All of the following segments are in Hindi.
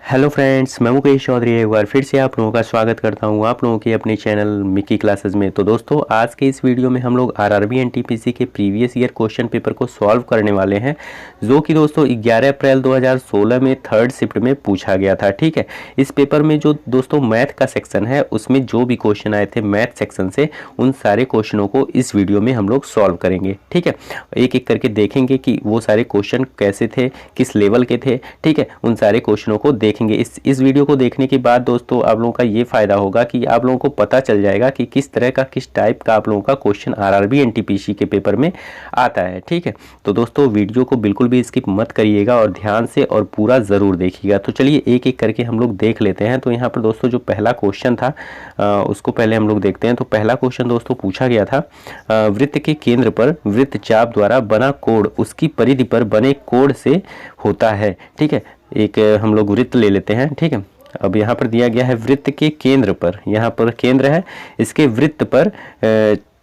हेलो फ्रेंड्स, मैं मुकेश चौधरी एक बार फिर से आप लोगों का स्वागत करता हूं आप लोगों के अपने चैनल मिकी क्लासेस में। तो दोस्तों, आज के इस वीडियो में हम लोग आरआरबी एनटीपीसी के प्रीवियस ईयर क्वेश्चन पेपर को सॉल्व करने वाले हैं, जो कि दोस्तों 11 अप्रैल 2016 में थर्ड शिफ्ट में पूछा गया था। ठीक है, इस पेपर में जो दोस्तों मैथ का सेक्शन है, उसमें जो भी क्वेश्चन आए थे मैथ सेक्शन से, उन सारे क्वेश्चनों को इस वीडियो में हम लोग सॉल्व करेंगे। ठीक है, एक एक करके देखेंगे कि वो सारे क्वेश्चन कैसे थे, किस लेवल के थे। ठीक है, उन सारे क्वेश्चनों को देखेंगे। इस वीडियो को देखने के बाद दोस्तों आप लोगों का ये फायदा होगा कि आप लोगों को पता चल जाएगा कि किस तरह का, किस टाइप का आप लोगों का क्वेश्चन आरआरबी एनटीपीसी के पेपर में आता है। ठीक है, तो दोस्तों वीडियो को बिल्कुल भी स्किप मत करिएगा और ध्यान से और पूरा ज़रूर देखिएगा। तो चलिए एक एक करके हम लोग देख लेते हैं। तो यहाँ पर दोस्तों जो पहला क्वेश्चन था उसको पहले हम लोग देखते हैं। तो पहला क्वेश्चन दोस्तों पूछा गया था, वृत्त के केंद्र पर वृत्तचाप द्वारा बना कोण उसकी परिधि पर बने कोण से होता है। ठीक है, एक हम लोग वृत्त ले लेते हैं। ठीक है, अब यहाँ पर दिया गया है वृत्त के केंद्र पर, यहाँ पर केंद्र है, इसके वृत्त पर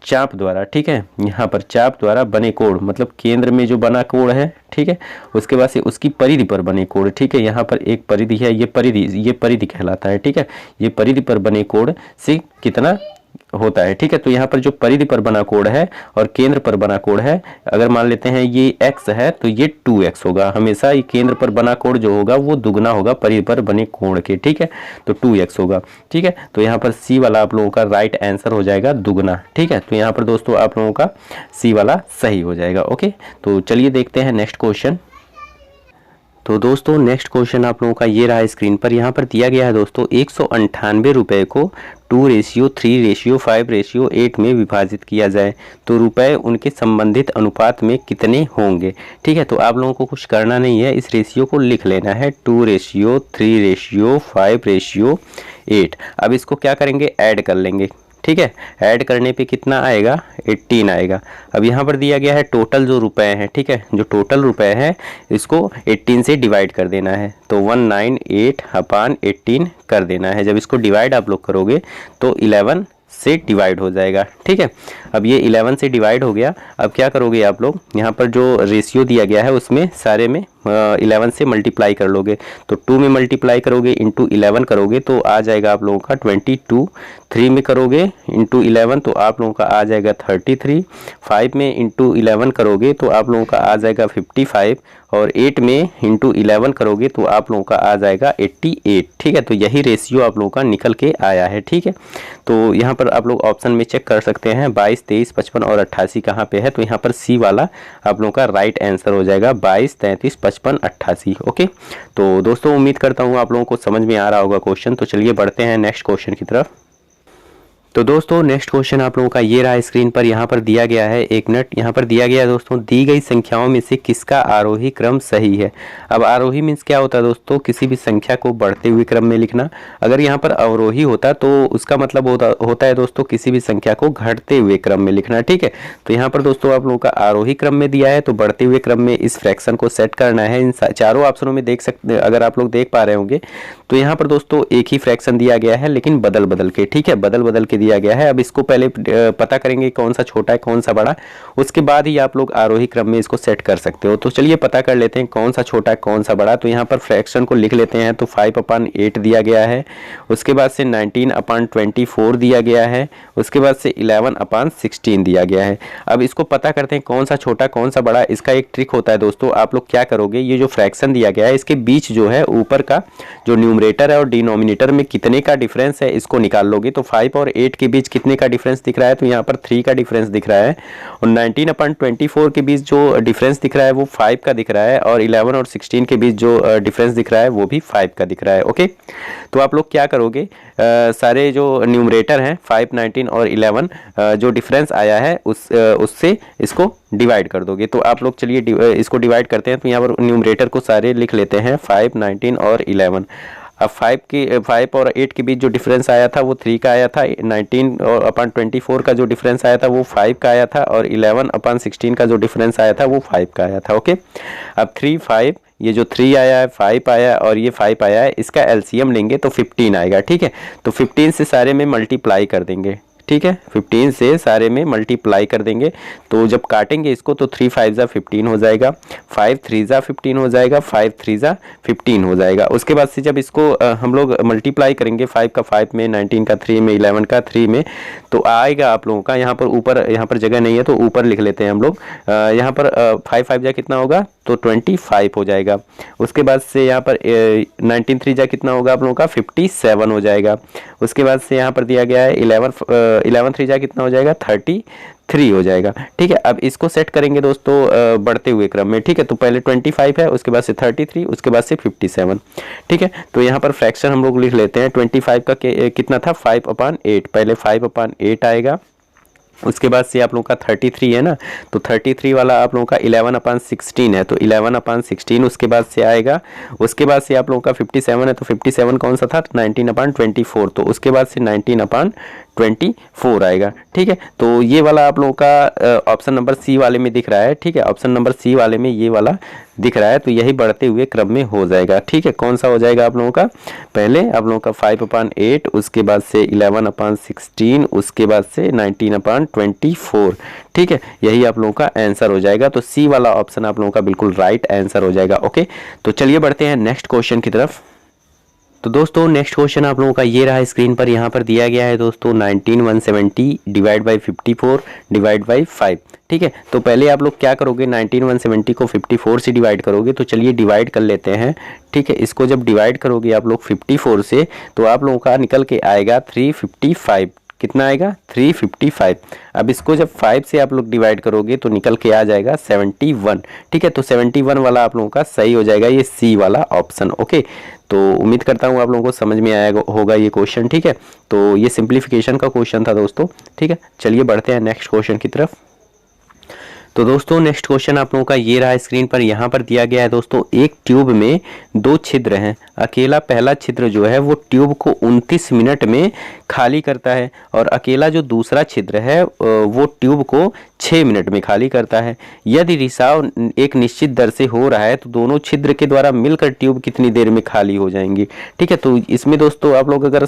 चाप द्वारा, ठीक है, यहाँ पर चाप द्वारा बने कोण, मतलब केंद्र में जो बना कोण है, ठीक है, उसके बाद से उसकी परिधि पर बने कोण। ठीक है, यहाँ पर एक परिधि है, ये परिधि कहलाता है। ठीक है, ये परिधि पर बने कोण से कितना होता है। ठीक है, तो यहाँ पर जो परिधि पर बना कोण है और केंद्र पर बना कोण है, अगर मान लेते हैं ये x है तो ये 2x होगा। हमेशा ये केंद्र पर बना कोण जो होगा वो दुगना होगा परिधि पर बने कोण के। ठीक है, तो 2x होगा। ठीक है, तो यहाँ पर C वाला आप लोगों का राइट आंसर हो जाएगा दुगना। ठीक है, तो यहाँ पर दोस्तों आप लोगों का C वाला सही हो जाएगा। ओके, तो चलिए देखते हैं नेक्स्ट क्वेश्चन। तो दोस्तों नेक्स्ट क्वेश्चन आप लोगों का ये रहा स्क्रीन पर। यहाँ पर दिया गया है दोस्तों 198 रुपये को 2:3:5:8 में विभाजित किया जाए तो रुपए उनके संबंधित अनुपात में कितने होंगे। ठीक है, तो आप लोगों को कुछ करना नहीं है, इस रेशियो को लिख लेना है 2:3:5:8। अब इसको क्या करेंगे, ऐड कर लेंगे। ठीक है, ऐड करने पे कितना आएगा, 18 आएगा। अब यहाँ पर दिया गया है टोटल जो रुपए हैं, ठीक है, जो टोटल रुपए हैं इसको 18 से डिवाइड कर देना है, तो 198/18 कर देना है। जब इसको डिवाइड आप लोग करोगे तो 11 से डिवाइड हो जाएगा। ठीक है, अब ये 11 से डिवाइड हो गया। अब क्या करोगे आप लोग, यहाँ पर जो रेशियो दिया गया है उसमें सारे में 11 से मल्टीप्लाई कर लोगे, तो 2 में मल्टीप्लाई करोगे इंटू 11 करोगे तो आ जाएगा आप लोगों का 22। 3 में करोगे इंटू 11 तो आप लोगों का आ जाएगा 33। 5 में इंटू 11 करोगे तो आप लोगों का आ जाएगा 55 और 8 में इंटू 11 करोगे तो आप लोगों का आ जाएगा 88। ठीक है, तो यही रेशियो आप लोगों का निकल के आया है। ठीक है, तो यहाँ पर आप लोग ऑप्शन में चेक कर सकते हैं 22, 23, 55 और 88 कहाँ पे है, तो यहाँ पर सी वाला आप लोगों का राइट आंसर हो जाएगा 22, 33, 55, 88। ओके, तो दोस्तों उम्मीद करता हूँ आप लोगों को समझ में आ रहा होगा क्वेश्चन। तो चलिए बढ़ते हैं नेक्स्ट क्वेश्चन की तरफ। तो दोस्तों नेक्स्ट क्वेश्चन आप लोगों का ये रहा स्क्रीन पर। यहाँ पर दिया गया है, एक मिनट, यहाँ पर दिया गया है दोस्तों, दी गई संख्याओं में से किसका आरोही क्रम सही है। अब आरोही मीन्स क्या होता है दोस्तों, किसी भी संख्या को बढ़ते हुए क्रम में लिखना। अगर यहाँ पर अवरोही होता तो उसका मतलब होता है दोस्तों किसी भी संख्या को घटते हुए क्रम में लिखना। ठीक है, तो यहाँ पर दोस्तों आप लोगों का आरोही क्रम में दिया है तो बढ़ते हुए क्रम में इस फ्रैक्शन को सेट करना है। इन चारों ऑप्शनों में देख सकते, अगर आप लोग देख पा रहे होंगे तो यहाँ पर दोस्तों एक ही फ्रैक्शन दिया गया है लेकिन बदल बदल के। ठीक है, बदल बदल के दिया गया है। अब इसको पहले पता करेंगे कौन सा छोटा है कौन सा बड़ा, उसके बाद ही आप लोग आरोही क्रम में इसको सेट कर सकते हो। तो चलिए पता कर लेते हैं कौन सा छोटा है कौन सा बड़ा। तो यहाँ पर फ्रैक्शन को लिख लेते हैं। तो 5/8 दिया गया है, उसके बाद से 19/24 दिया गया है, उसके बाद से 11/16 दिया गया है। अब इसको पता करते हैं कौन सा छोटा कौन सा बड़ा। इसका एक ट्रिक होता है दोस्तों, आप लोग क्या करोगे, ये जो फ्रैक्शन दिया गया है इसके बीच जो है ऊपर का जो न्यूमरेटर है और डिनोमिनेटर में कितने का डिफरेंस है इसको निकाल लोगे। तो 5 और 8 के बीच कितने का डिफरेंस दिख रहा है, तो यहाँ पर 3 का डिफरेंस दिख रहा है। और 19/24 के बीच जो डिफरेंस दिख रहा है वो 5 का दिख रहा है और 11 और 16 के बीच जो डिफरेंस दिख रहा है वो भी 5 का दिख रहा है। ओके, तो आप लोग क्या करोगे, सारे जो न्यूमरेटर हैं 5, 19 और 11 जो डिफरेंस आया है उससे इसको डिवाइड कर दोगे। तो आप लोग चलिए इसको डिवाइड करते हैं। तो यहाँ पर न्यूमरेटर को सारे लिख लेते हैं 5, 19 और 11। अब 5 और 8 के बीच जो डिफरेंस आया था वो 3 का आया था, 19/24 का जो डिफरेंस आया था वो 5 का आया था और 11/16 का जो डिफरेंस आया था वो 5 का आया था। ओके, अब 3, 5, ये जो 3 आया है, 5 आया और ये 5 आया है, इसका एलसीएम लेंगे तो 15 आएगा। ठीक है, तो 15 से सारे में मल्टीप्लाई कर देंगे। ठीक है, 15 से सारे में मल्टीप्लाई कर देंगे। तो जब काटेंगे इसको तो 3 5 जा 15 हो जाएगा, 5 3 जा 15 हो जाएगा, 5 3 जा 15 हो जाएगा। उसके बाद से जब इसको हम लोग मल्टीप्लाई करेंगे 5 का 5 में, 19 का 3 में, 11 का 3 में, तो आएगा आप लोगों का यहाँ पर ऊपर, यहाँ पर जगह नहीं है तो ऊपर लिख लेते हैं हम लोग। यहाँ पर 5 5 जा कितना होगा तो 25 हो जाएगा। उसके बाद से यहाँ पर 19 3 जा कितना होगा आप लोगों का 57 हो जाएगा। उसके बाद से यहाँ पर दिया गया है 11 3 जा कितना हो जाएगा 33 हो जाएगा। ठीक है, अब इसको सेट करेंगे दोस्तों बढ़ते हुए क्रम में। ठीक है, तो पहले 25 है, उसके बाद से 33, उसके बाद से 57। ठीक है, तो यहाँ पर फ्रैक्शन हम लोग लिख लेते हैं। 25 का कितना था 5/8, पहले 5/8 आएगा। उसके बाद से आप लोगों का 33 है ना, तो 33 वाला आप लोगों का 11/16 है, तो 11/16 उसके बाद से आएगा। उसके बाद से आप लोगों का 57 है, तो 57 कौन सा था 19/24, तो उसके बाद से 19/24 आएगा। ठीक है, तो ये वाला आप लोगों का ऑप्शन नंबर सी वाले में दिख रहा है। ठीक है, ऑप्शन नंबर सी वाले में ये वाला दिख रहा है, तो यही बढ़ते हुए क्रम में हो जाएगा। ठीक है, कौन सा हो जाएगा आप लोगों का, पहले आप लोगों का 5/8, उसके बाद से 11/16, उसके बाद से 19/24। ठीक है, यही आप लोगों का आंसर हो जाएगा। तो सी वाला ऑप्शन आप लोगों का बिल्कुल राइट आंसर हो जाएगा। ओके, तो चलिए बढ़ते हैं नेक्स्ट क्वेश्चन की तरफ। तो दोस्तों नेक्स्ट क्वेश्चन आप लोगों का ये रहा स्क्रीन पर। यहाँ पर दिया गया है दोस्तों 19/170 डिवाइड बाई 54 डिवाइड बाई 5। ठीक है, तो पहले आप लोग क्या करोगे 19/170 को 54 से डिवाइड करोगे। तो चलिए डिवाइड कर लेते हैं। ठीक है, इसको जब डिवाइड करोगे आप लोग 54 से, तो आप लोगों का निकल के आएगा 355। कितना आएगा 355। अब इसको जब 5 से आप लोग डिवाइड करोगे तो निकल के आ जाएगा 71। ठीक है, तो 71 वाला आप लोगों का सही हो जाएगा, ये सी वाला ऑप्शन। ओके, तो उम्मीद करता हूँ आप लोगों को समझ में आया होगा ये क्वेश्चन। ठीक है, तो ये सिंप्लीफिकेशन का क्वेश्चन था दोस्तों। ठीक है, चलिए बढ़ते हैं नेक्स्ट क्वेश्चन की तरफ। तो दोस्तों नेक्स्ट क्वेश्चन आप लोगों का ये रहा स्क्रीन पर। यहाँ पर दिया गया है दोस्तों एक ट्यूब में 2 छिद्र हैं। अकेला पहला छिद्र जो है वो ट्यूब को 29 मिनट में खाली करता है, और अकेला जो दूसरा छिद्र है वो ट्यूब को 6 मिनट में खाली करता है। यदि रिसाव एक निश्चित दर से हो रहा है तो दोनों छिद्र के द्वारा मिलकर ट्यूब कितनी देर में खाली हो जाएंगी। ठीक है, तो इसमें दोस्तों आप लोग अगर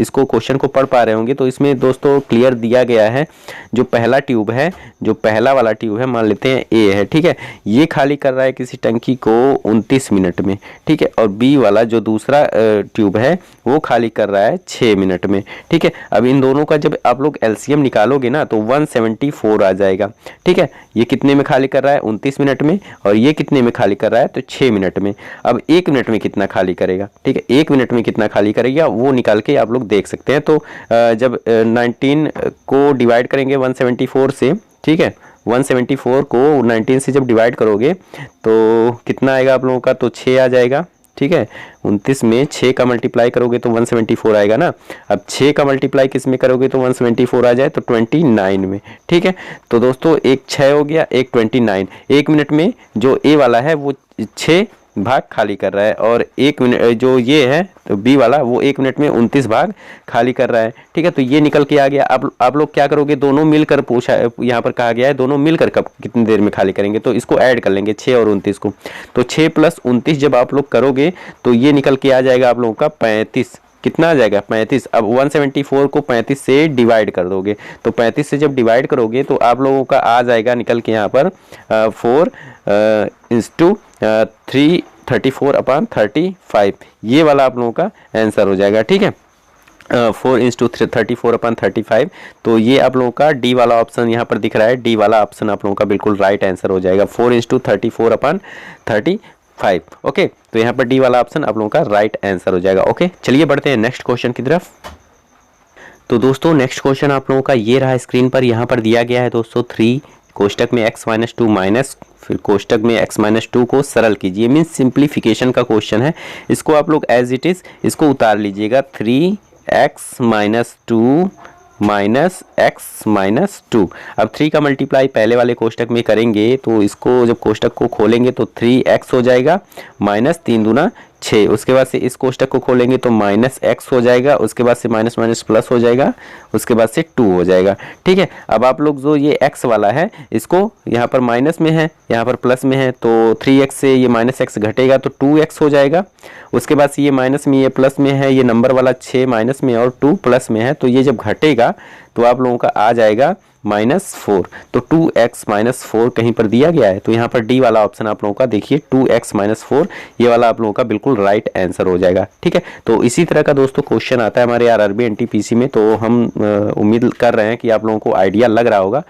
इसको क्वेश्चन को पढ़ पा रहे होंगे तो इसमें दोस्तों क्लियर दिया गया है। जो पहला ट्यूब है, जो पहला वाला ट्यूब है, मान लेते हैं ए है। ठीक है, ये खाली कर रहा है किसी टंकी को 29 मिनट में। ठीक है, और बी वाला जो दूसरा ट्यूब है वो खाली कर रहा है 6 मिनट में। ठीक है, अब इन दोनों का जब आप लोग एलसीएम निकालोगे ना तो 174 आ जाएगा। ठीक है, ये कितने में खाली कर रहा है 29 मिनट में, और ये कितने में खाली कर रहा है तो 6 मिनट में। अब 1 मिनट में कितना खाली करेगा। ठीक है, 1 मिनट में कितना खाली करेगा वो निकाल के आप लोग देख सकते हैं। तो जब 19 को डिवाइड करेंगे 174 से, ठीक है, 174 को 19 से जब डिवाइड करोगे तो कितना आएगा आप लोगों का, तो 6 आ जाएगा। ठीक है, 29 में 6 का मल्टीप्लाई करोगे तो 174 आएगा ना। अब 6 का मल्टीप्लाई किस में करोगे तो 174 आ जाए तो 29 में। ठीक है, तो दोस्तों एक 6 हो गया, एक 29। 1 मिनट में जो ए वाला है वो 6 भाग खाली कर रहा है, और 1 मिनट जो ये है तो बी वाला वो 1 मिनट में 29 भाग खाली कर रहा है। ठीक है, तो ये निकल के आ गया। आप लोग क्या करोगे, दोनों मिलकर पूछा, यहाँ पर कहा गया है दोनों मिलकर कब कितनी देर में खाली करेंगे, तो इसको ऐड कर लेंगे 6 और 29 को। तो 6 + 29 जब आप लोग करोगे तो ये निकल के आ जाएगा आप लोगों का 35। कितना आ जाएगा 35। अब 174 को 35 से डिवाइड कर दोगे, तो 35 से जब डिवाइड करोगे तो आप लोगों का आ जाएगा निकल के यहाँ पर 4 × 334/35। ये वाला आप लोगों का आंसर हो जाएगा। ठीक है, 4 × 34/35। तो ये आप लोगों का डी वाला ऑप्शन यहाँ पर दिख रहा है। डी वाला ऑप्शन आप लोगों का बिल्कुल राइट आंसर हो जाएगा, 4 × 34/35। ओके, तो यहाँ पर डी वाला ऑप्शन आप लोगों का राइट आंसर हो जाएगा। ओके, चलिए बढ़ते हैं नेक्स्ट क्वेश्चन की तरफ। तो दोस्तों नेक्स्ट क्वेश्चन आप लोगों का ये रहा स्क्रीन पर। यहाँ पर दिया गया है दोस्तों 3 कोष्टक में x - 2 माइनस, फिर कोष्टक में x - 2 को सरल कीजिए। मीन्स सिंप्लीफिकेशन का क्वेश्चन है। इसको आप लोग एज इट इज इसको उतार लीजिएगा। 3x - 2 minus x - 2। अब 3 का मल्टीप्लाई पहले वाले कोष्टक में करेंगे तो इसको जब कोष्टक को खोलेंगे तो 3x हो जाएगा, माइनस 3 दूना 6, उसके बाद से इस कोष्टक को खोलेंगे तो -x हो जाएगा, उसके बाद से माइनस माइनस प्लस हो जाएगा, उसके बाद से 2 हो जाएगा। ठीक है, अब आप लोग जो ये x वाला है इसको यहाँ पर माइनस में है, यहाँ पर प्लस में है, तो 3x से ये -x घटेगा तो 2x हो जाएगा। उसके बाद से ये माइनस में, ये प्लस में है, ये नंबर वाला 6 माइनस में और 2 प्लस में है, तो ये जब घटेगा तो आप लोगों का आ जाएगा -4। तो 2x -4 कहीं पर दिया गया है, तो यहाँ पर डी वाला ऑप्शन आप लोगों का देखिए 2x -4, ये वाला आप लोगों का बिल्कुल राइट आंसर हो जाएगा। ठीक है, तो इसी तरह का दोस्तों क्वेश्चन आता है हमारे आरआरबी एनटीपीसी में, तो हम उम्मीद कर रहे हैं कि आप लोगों को आइडिया लग रहा होगा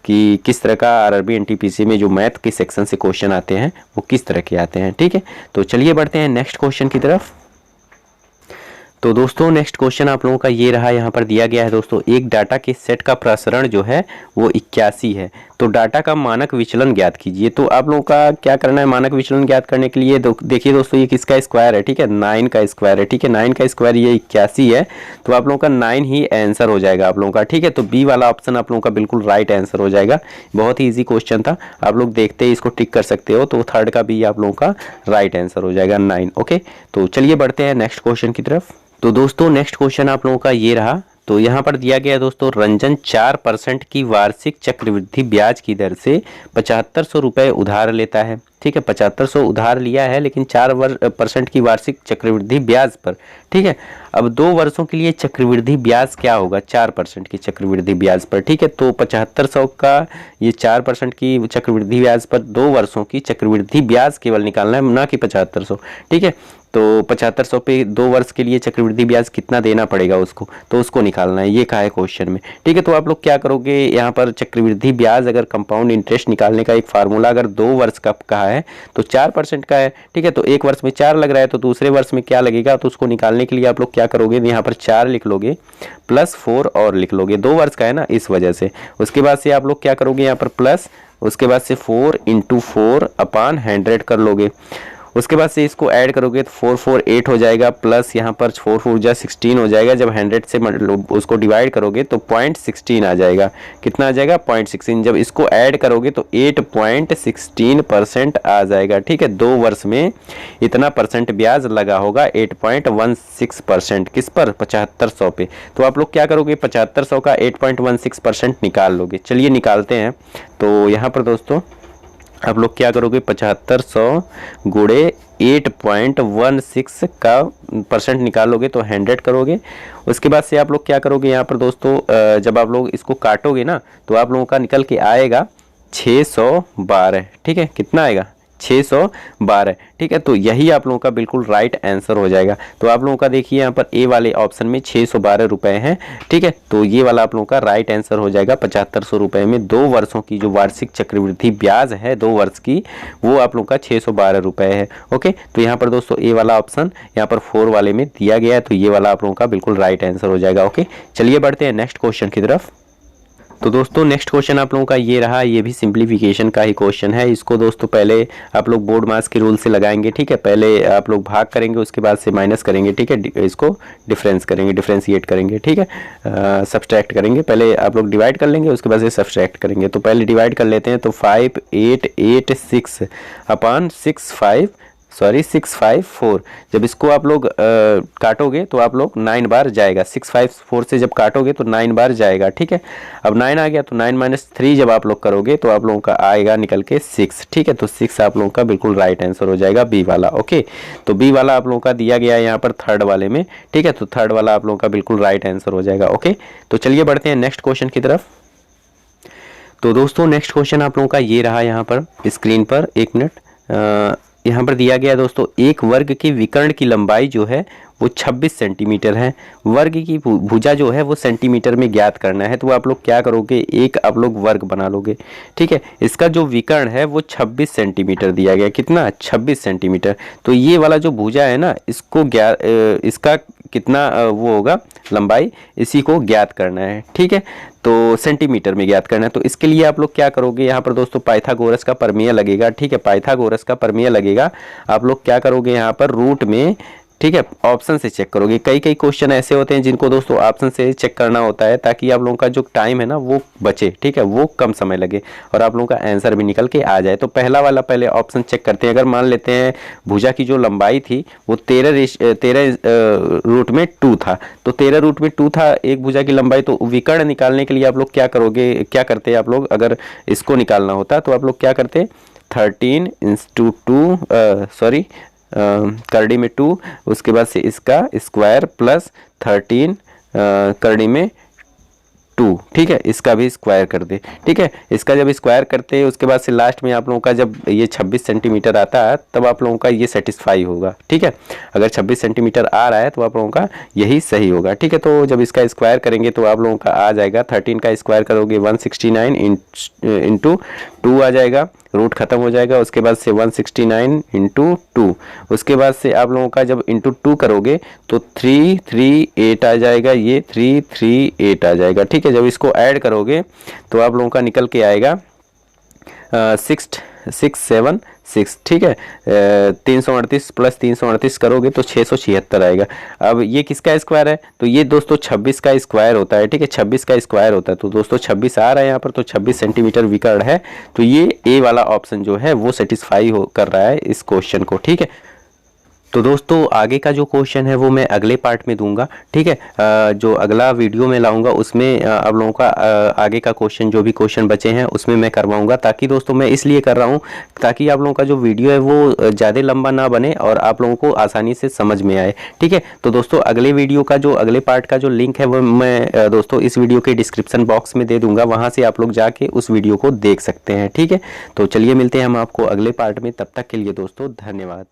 कि किस तरह का आरआरबी एनटीपीसी में जो मैथ के सेक्शन से क्वेश्चन आते हैं वो किस तरह के आते हैं। ठीक है, तो चलिए बढ़ते हैं नेक्स्ट क्वेश्चन की तरफ। तो दोस्तों नेक्स्ट क्वेश्चन आप लोगों का ये रहा, यहाँ पर दिया गया है दोस्तों, एक डाटा के सेट का प्रसरण जो है वो 81 है, तो डाटा का मानक विचलन ज्ञात कीजिए। तो आप लोगों का क्या करना है, मानक विचलन ज्ञात करने के लिए देखिए दोस्तों, ये किसका स्क्वायर है, ठीक है 9 का स्क्वायर है। ठीक है, 9 का स्क्वायर ये 81 है, तो आप लोगों का 9 ही आंसर हो जाएगा आप लोगों का। ठीक है, तो बी वाला ऑप्शन आप लोगों का बिल्कुल राइट आंसर हो जाएगा। बहुत ही ईजी क्वेश्चन था, आप लोग देखते ही इसको टिक कर सकते हो, तो थर्ड का बी आप लोगों का राइट आंसर हो जाएगा 9। ओके, तो चलिए बढ़ते हैं नेक्स्ट क्वेश्चन की तरफ। तो दोस्तों नेक्स्ट क्वेश्चन आप लोगों का ये रहा, तो यहाँ पर दिया गया है दोस्तों, रंजन 4% की वार्षिक चक्रवृद्धि ब्याज की दर से 7500 रुपये उधार लेता है। ठीक है, 7500 उधार लिया है लेकिन 4% की वार्षिक चक्रवृद्धि ब्याज पर। ठीक है, अब 2 वर्षों के लिए चक्रवृद्धि ब्याज क्या होगा 4% की चक्रवृद्धि ब्याज पर। ठीक है, तो 7500 का ये 4% की चक्रवृद्धि ब्याज पर 2 वर्षों की चक्रवृद्धि ब्याज केवल निकालना है, ना कि 7500। ठीक है, तो 7500 पे 2 वर्ष के लिए चक्रवृद्धि ब्याज कितना देना पड़ेगा उसको, तो उसको निकालना है, ये कहा है क्वेश्चन में। ठीक है, तो आप लोग क्या करोगे, यहाँ पर चक्रवृद्धि ब्याज अगर कंपाउंड इंटरेस्ट निकालने का एक फार्मूला अगर 2 वर्ष का कहा है तो 4% का है। ठीक है, तो एक वर्ष में 4 लग रहा है, तो दूसरे वर्ष में क्या लगेगा, तो उसको निकालने के लिए आप लोग क्या करोगे, यहाँ पर 4 लिख लोगे प्लस 4 और लिख लोगे, 2 वर्ष का है ना इस वजह से। उसके बाद से आप लोग क्या करोगे, यहाँ पर प्लस, उसके बाद से 4 × 4 अपान 100 कर लोगे। उसके बाद से इसको ऐड करोगे तो 4 4 8 हो जाएगा, प्लस यहाँ पर 4 4 जा 16 हो जाएगा। जब 100 से उसको डिवाइड करोगे तो 0.16 आ जाएगा। कितना आ जाएगा 0.16। जब इसको ऐड करोगे तो 8.16% आ जाएगा। ठीक है, 2 वर्ष में इतना परसेंट ब्याज लगा होगा 8.16%। किस पर, 7500 पे। तो आप लोग क्या करोगे, 7500 का 8.16% निकाल लोगे। चलिए निकालते हैं। तो यहाँ पर दोस्तों आप लोग क्या करोगे, 7500 गुणे 8.16 का परसेंट निकालोगे तो 100 करोगे। उसके बाद से आप लोग क्या करोगे, यहाँ पर दोस्तों जब आप लोग इसको काटोगे ना तो आप लोगों का निकल के आएगा 612। ठीक है, कितना आएगा 612। ठीक है, तो यही आप लोगों का बिल्कुल राइट आंसर हो जाएगा। तो आप लोगों का देखिए यहाँ पर ए वाले ऑप्शन में 612 रुपए हैं। ठीक है, तो ये वाला आप लोगों का राइट आंसर हो जाएगा। 7500 रुपए में 2 वर्षों की जो वार्षिक चक्रवृद्धि ब्याज है 2 वर्ष की, वो आप लोगों का 612 रुपए है। ओके, तो यहाँ पर दोस्तों ए वाला ऑप्शन यहाँ पर 4 वाले में दिया गया है, तो ये वाला आप लोगों का बिल्कुल राइट आंसर हो जाएगा। ओके, चलिए बढ़ते हैं नेक्स्ट क्वेश्चन की तरफ। तो दोस्तों नेक्स्ट क्वेश्चन आप लोगों का ये रहा, ये भी सिंप्लीफिकेशन का ही क्वेश्चन है। इसको दोस्तों पहले आप लोग बोर्ड मास के रूल से लगाएंगे। ठीक है, पहले आप लोग भाग करेंगे, उसके बाद से माइनस करेंगे। ठीक है, इसको डिफरेंस करेंगे, डिफरेंशिएट करेंगे। ठीक है, सब्सट्रैक्ट करेंगे। पहले आप लोग डिवाइड कर लेंगे, उसके बाद से सब्सट्रैक्ट करेंगे। तो पहले डिवाइड कर लेते हैं। तो 5886 अपान 654। जब इसको आप लोग काटोगे तो आप लोग 9 बार जाएगा। 654 से जब काटोगे तो 9 बार जाएगा। ठीक है, अब 9 आ गया तो 9 - 3 जब आप लोग करोगे तो आप लोगों का आएगा निकल के 6। ठीक है, तो 6 आप लोगों का बिल्कुल राइट आंसर हो जाएगा, बी वाला। ओके, तो बी वाला आप लोगों का दिया गया है यहाँ पर थर्ड वाले में। ठीक है, तो थर्ड वाला आप लोगों का बिल्कुल राइट आंसर हो जाएगा। ओके, तो चलिए बढ़ते हैं नेक्स्ट क्वेश्चन की तरफ। तो दोस्तों नेक्स्ट क्वेश्चन आप लोगों का ये रहा, यहाँ पर स्क्रीन पर 1 मिनट यहाँ पर दिया गया है दोस्तों, एक वर्ग के विकर्ण की लंबाई जो है वो 26 सेंटीमीटर है। वर्ग की भुजा जो है वो सेंटीमीटर में ज्ञात करना है। तो आप लोग क्या करोगे, एक आप लोग वर्ग बना लोगे। ठीक है, इसका जो विकर्ण है वो 26 सेंटीमीटर दिया गया। कितना, 26 सेंटीमीटर। तो ये वाला जो भुजा है ना, इसको इसका कितना वो होगा लंबाई, इसी को ज्ञात करना है। ठीक है, तो सेंटीमीटर में ज्ञात करना है। तो इसके लिए आप लोग क्या करोगे, यहाँ पर दोस्तों पाइथागोरस का प्रमेय लगेगा। ठीक है, पाइथागोरस का प्रमेय लगेगा। आप लोग क्या करोगे, यहाँ पर रूट में ठीक है, ऑप्शन से चेक करोगे। कई कई क्वेश्चन ऐसे होते हैं जिनको दोस्तों ऑप्शन से चेक करना होता है, ताकि आप लोगों का जो टाइम है ना वो बचे, ठीक है, वो कम समय लगे और आप लोगों का आंसर भी निकल के आ जाए। तो पहला वाला पहले ऑप्शन चेक करते हैं। अगर मान लेते हैं भुजा की जो लंबाई थी वो 13 रूट में 2 था, तो 13 रूट में 2 था एक भुजा की लंबाई। तो विकर्ण निकालने के लिए आप लोग क्या करोगे, क्या करते हैं आप लोग, अगर इसको निकालना होता तो आप लोग क्या करते, 13 इंटू 2 सॉरी करड़ी में 2, उसके बाद से इसका स्क्वायर प्लस 13 करड़ी में 2, ठीक है, इसका भी स्क्वायर कर दे। ठीक है, इसका जब स्क्वायर करते हैं उसके बाद से लास्ट में आप लोगों का जब ये 26 सेंटीमीटर आता है तब आप लोगों का ये सेटिस्फाई होगा। ठीक है, अगर 26 सेंटीमीटर आ रहा है तो आप लोगों का यही सही होगा। ठीक है, तो जब इसका स्क्वायर करेंगे तो आप लोगों का आ जाएगा 13 का स्क्वायर करोगे 169 इंटू 2 आ जाएगा, रूट खत्म हो जाएगा। उसके बाद से 169 इंटू 2, उसके बाद से आप लोगों का जब इंटू 2 करोगे तो 338 आ जाएगा, ये 338 आ जाएगा। ठीक है, जब इसको ऐड करोगे तो आप लोगों का निकल के आएगा 6676। ठीक है, 338 प्लस 338 करोगे तो 676 आएगा। अब ये किसका स्क्वायर है, तो ये दोस्तों 26 का स्क्वायर होता है। ठीक है, 26 का स्क्वायर होता है, तो दोस्तों 26 आ रहा है यहाँ पर, तो 26 सेंटीमीटर विकर्ण है। तो ये ए वाला ऑप्शन जो है वो सेटिस्फाई कर रहा है इस क्वेश्चन को। ठीक है, तो दोस्तों आगे का जो क्वेश्चन है वो मैं अगले पार्ट में दूंगा। ठीक है, जो अगला वीडियो में लाऊंगा उसमें आप लोगों का आगे का क्वेश्चन, जो भी क्वेश्चन बचे हैं उसमें मैं करवाऊंगा। ताकि दोस्तों मैं इसलिए कर रहा हूं ताकि आप लोगों का जो वीडियो है वो ज़्यादा लंबा ना बने और आप लोगों को आसानी से समझ में आए। ठीक है, तो दोस्तों अगले वीडियो का जो अगले पार्ट का जो लिंक है वो मैं दोस्तों इस वीडियो के डिस्क्रिप्शन बॉक्स में दे दूंगा, वहाँ से आप लोग जाके उस वीडियो को देख सकते हैं। ठीक है, तो चलिए मिलते हैं हम आपको अगले पार्ट में, तब तक के लिए दोस्तों धन्यवाद।